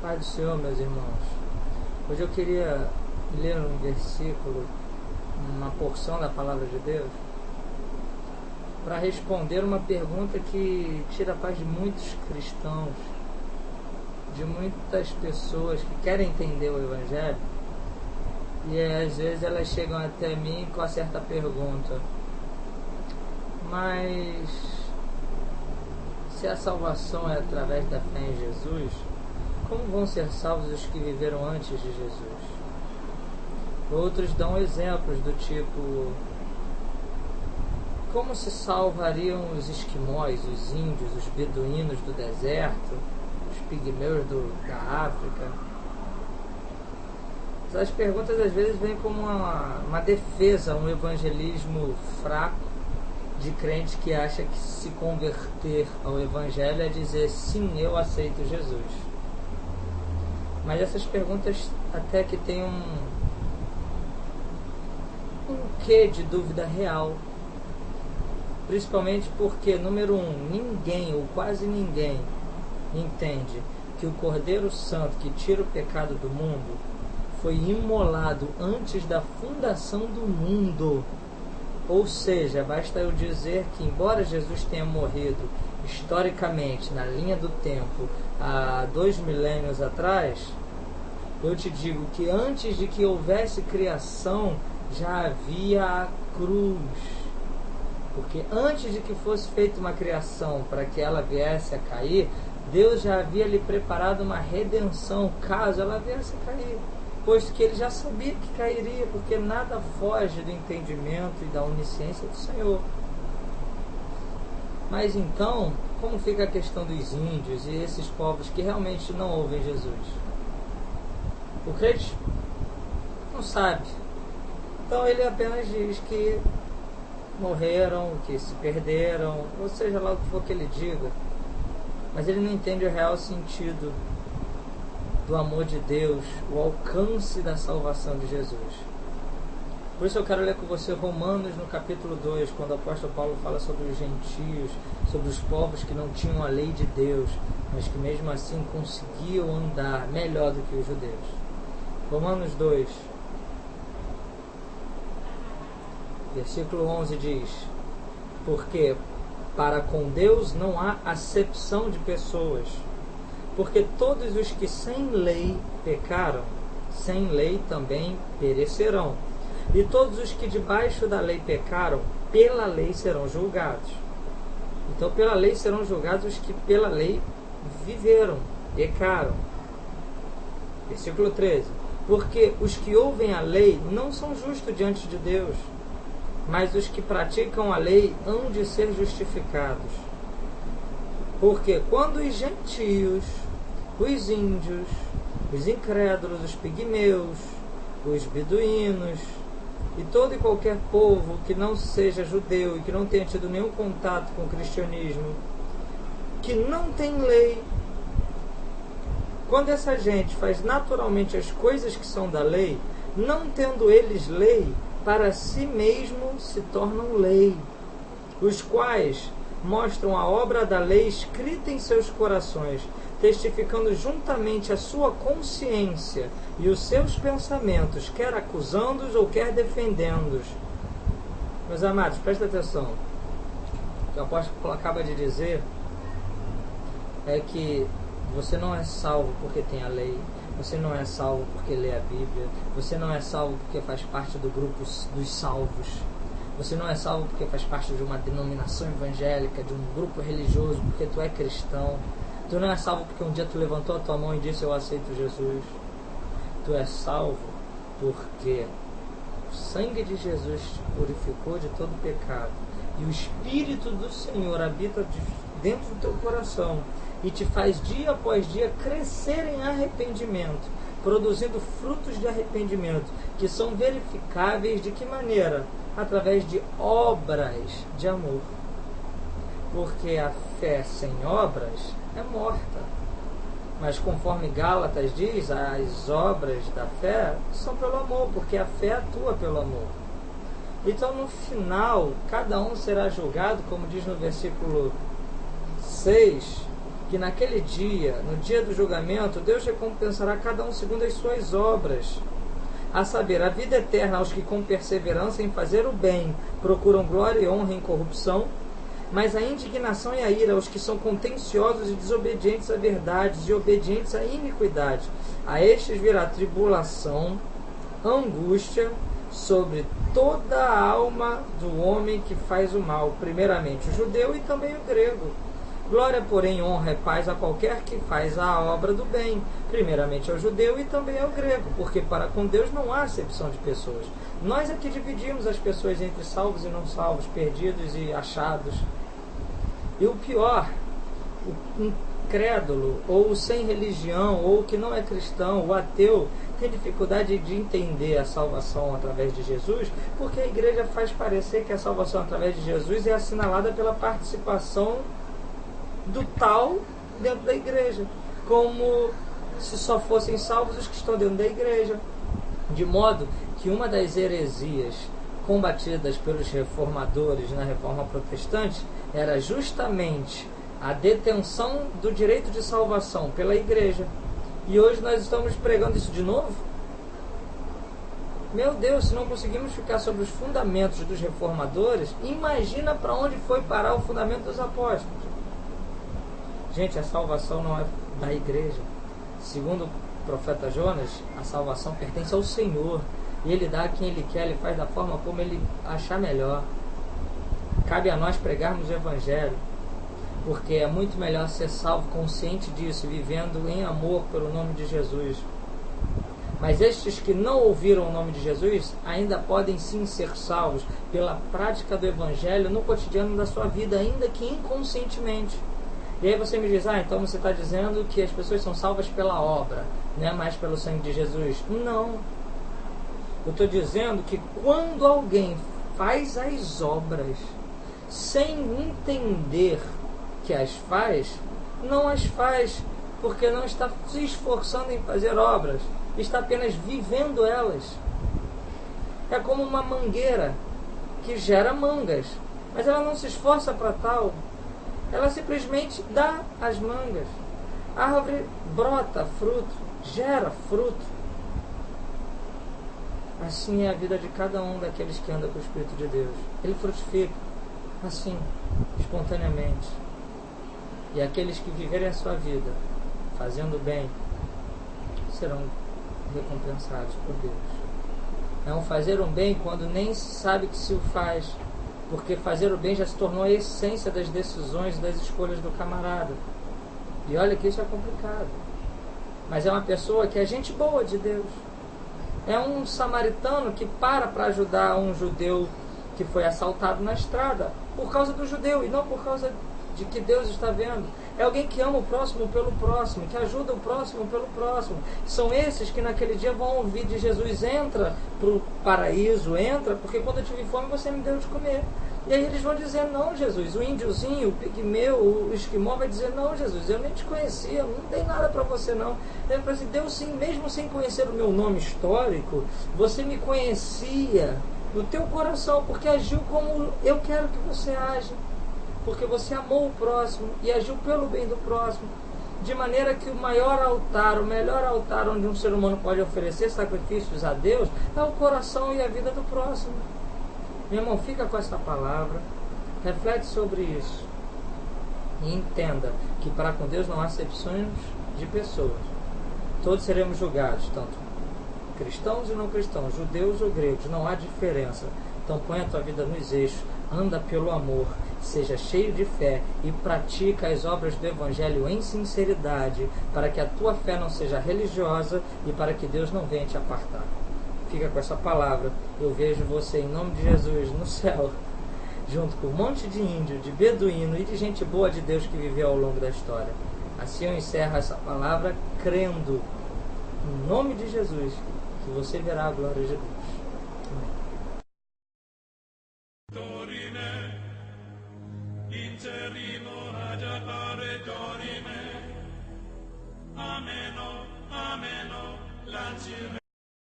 Paz do Senhor, meus irmãos. Hoje eu queria ler um versículo, uma porção da Palavra de Deus, para responder uma pergunta que tira a paz de muitos cristãos, de muitas pessoas que querem entender o Evangelho, e às vezes elas chegam até mim com a certa pergunta: mas se a salvação é através da fé em Jesus, como vão ser salvos os que viveram antes de Jesus? Outros dão exemplos do tipo: como se salvariam os esquimós, os índios, os beduínos do deserto, os pigmeus da África? Essas perguntas às vezes vêm como uma defesa, um evangelismo fraco de crente que acha que se converter ao Evangelho é dizer: sim, eu aceito Jesus. Mas essas perguntas até que tem um quê de dúvida real. Principalmente porque, número 1, ninguém ou quase ninguém entende que o Cordeiro Santo que tira o pecado do mundo foi imolado antes da fundação do mundo. Ou seja, basta eu dizer que, embora Jesus tenha morrido historicamente na linha do tempo há 2 milênios atrás, eu te digo que antes de que houvesse criação já havia a cruz. Porque antes de que fosse feita uma criação para que ela viesse a cair, Deus já havia lhe preparado uma redenção caso ela viesse a cair, posto que ele já sabia que cairia, porque nada foge do entendimento e da onisciência do Senhor. Mas então, como fica a questão dos índios e esses povos que realmente não ouvem Jesus? O crente não sabe. Então ele apenas diz que morreram, que se perderam, ou seja lá o que for que ele diga. Mas ele não entende o real sentido do amor de Deus, o alcance da salvação de Jesus. Por isso eu quero ler com você Romanos no capítulo 2, quando o apóstolo Paulo fala sobre os gentios, sobre os povos que não tinham a lei de Deus, mas que mesmo assim conseguiam andar melhor do que os judeus. Romanos 2, versículo 11 diz: porque para com Deus não há acepção de pessoas, porque todos os que sem lei pecaram, sem lei também perecerão. E todos os que debaixo da lei pecaram, pela lei serão julgados. Então pela lei serão julgados os que pela lei viveram, pecaram. Versículo 13. Porque os que ouvem a lei não são justos diante de Deus, mas os que praticam a lei hão de ser justificados. Porque quando os gentios, os índios, os incrédulos, os pigmeus, os beduínos e todo e qualquer povo que não seja judeu e que não tenha tido nenhum contato com o cristianismo, que não tem lei, quando essa gente faz naturalmente as coisas que são da lei, não tendo eles lei, para si mesmo se tornam lei, os quais mostram a obra da lei escrita em seus corações, testificando juntamente a sua consciência e os seus pensamentos, quer acusando-os ou quer defendendo-os. Meus amados, presta atenção. O que o apóstolo acaba de dizer é que você não é salvo porque tem a lei, você não é salvo porque lê a Bíblia, você não é salvo porque faz parte do grupo dos salvos, você não é salvo porque faz parte de uma denominação evangélica, de um grupo religioso, porque tu é cristão. Tu não é salvo porque um dia tu levantou a tua mão e disse: eu aceito Jesus. Tu é salvo porque o sangue de Jesus te purificou de todo pecado, e o Espírito do Senhor habita dentro do teu coração e te faz dia após dia crescer em arrependimento, produzindo frutos de arrependimento, que são verificáveis de que maneira? Através de obras de amor. Porque a fé sem obras é morta. Mas conforme Gálatas diz, as obras da fé são pelo amor, porque a fé atua pelo amor. Então no final, cada um será julgado, como diz no versículo 6, que naquele dia, no dia do julgamento, Deus recompensará cada um segundo as suas obras. A saber, a vida eterna aos que com perseverança em fazer o bem procuram glória e honra em corrupção, mas a indignação e a ira aos que são contenciosos e desobedientes à verdade e obedientes à iniquidade. A estes virá tribulação, angústia sobre toda a alma do homem que faz o mal, primeiramente o judeu e também o grego. Glória, porém, honra e paz a qualquer que faz a obra do bem, primeiramente ao judeu e também ao grego, porque para com Deus não há acepção de pessoas. Nós é que dividimos as pessoas entre salvos e não salvos, perdidos e achados. E o pior, o incrédulo, ou o sem religião, ou o que não é cristão, o ateu, tem dificuldade de entender a salvação através de Jesus, porque a igreja faz parecer que a salvação através de Jesus é assinalada pela participação do tal dentro da igreja, como se só fossem salvos os que estão dentro da igreja, de modo que uma das heresias combatidas pelos reformadores na Reforma Protestante era justamente a detenção do direito de salvação pela igreja. E hoje nós estamos pregando isso de novo? Meu Deus, se não conseguimos ficar sobre os fundamentos dos reformadores, imagina para onde foi parar o fundamento dos apóstolos. Gente, a salvação não é da igreja. Segundo o profeta Jonas, a salvação pertence ao Senhor. E Ele dá a quem Ele quer, Ele faz da forma como Ele achar melhor. Cabe a nós pregarmos o Evangelho, porque é muito melhor ser salvo consciente disso, vivendo em amor pelo nome de Jesus. Mas estes que não ouviram o nome de Jesus ainda podem sim ser salvos pela prática do Evangelho no cotidiano da sua vida, ainda que inconscientemente. E aí você me diz, então você está dizendo que as pessoas são salvas pela obra, não é mais pelo sangue de Jesus. Não. Eu estou dizendo que quando alguém faz as obras sem entender que as faz, não as faz porque não está se esforçando em fazer obras, está apenas vivendo elas. É como uma mangueira que gera mangas, mas ela não se esforça para tal. Ela simplesmente dá as mangas. A árvore brota fruto, gera fruto. Assim é a vida de cada um daqueles que andam com o Espírito de Deus. Ele frutifica, assim, espontaneamente. E aqueles que viverem a sua vida fazendo bem serão recompensados por Deus. É um fazer um bem quando nem sabe que se o faz, porque fazer o bem já se tornou a essência das decisões e das escolhas do camarada. E olha que isso é complicado. Mas é uma pessoa que é gente boa de Deus. É um samaritano que para ajudar um judeu que foi assaltado na estrada, por causa do judeu e não por causa de que Deus está vendo. É alguém que ama o próximo pelo próximo, que ajuda o próximo pelo próximo. São esses que naquele dia vão ouvir de Jesus: entra para o paraíso, entra, porque quando eu tive fome você me deu de comer. E aí eles vão dizer: não, Jesus. O índiozinho, o pigmeu, o esquimó vai dizer: não, Jesus, eu nem te conhecia, não dei nada para você não. Ele vai dizer: Deus sim, mesmo sem conhecer o meu nome histórico, você me conhecia no teu coração, porque agiu como eu quero que você age. Porque você amou o próximo e agiu pelo bem do próximo, de maneira que o maior altar, o melhor altar onde um ser humano pode oferecer sacrifícios a Deus é o coração e a vida do próximo. Meu irmão, fica com essa palavra, reflete sobre isso e entenda que para com Deus não há acepções de pessoas. Todos seremos julgados, tanto cristãos e não cristãos, judeus ou gregos, não há diferença. Então põe a tua vida nos eixos, anda pelo amor, seja cheio de fé e pratica as obras do Evangelho em sinceridade, para que a tua fé não seja religiosa e para que Deus não venha te apartar. Fica com essa palavra. Eu vejo você, em nome de Jesus, no céu, junto com um monte de índio, de beduíno e de gente boa de Deus que viveu ao longo da história. Assim eu encerro essa palavra crendo, em nome de Jesus, que você verá a glória de Deus. Amém.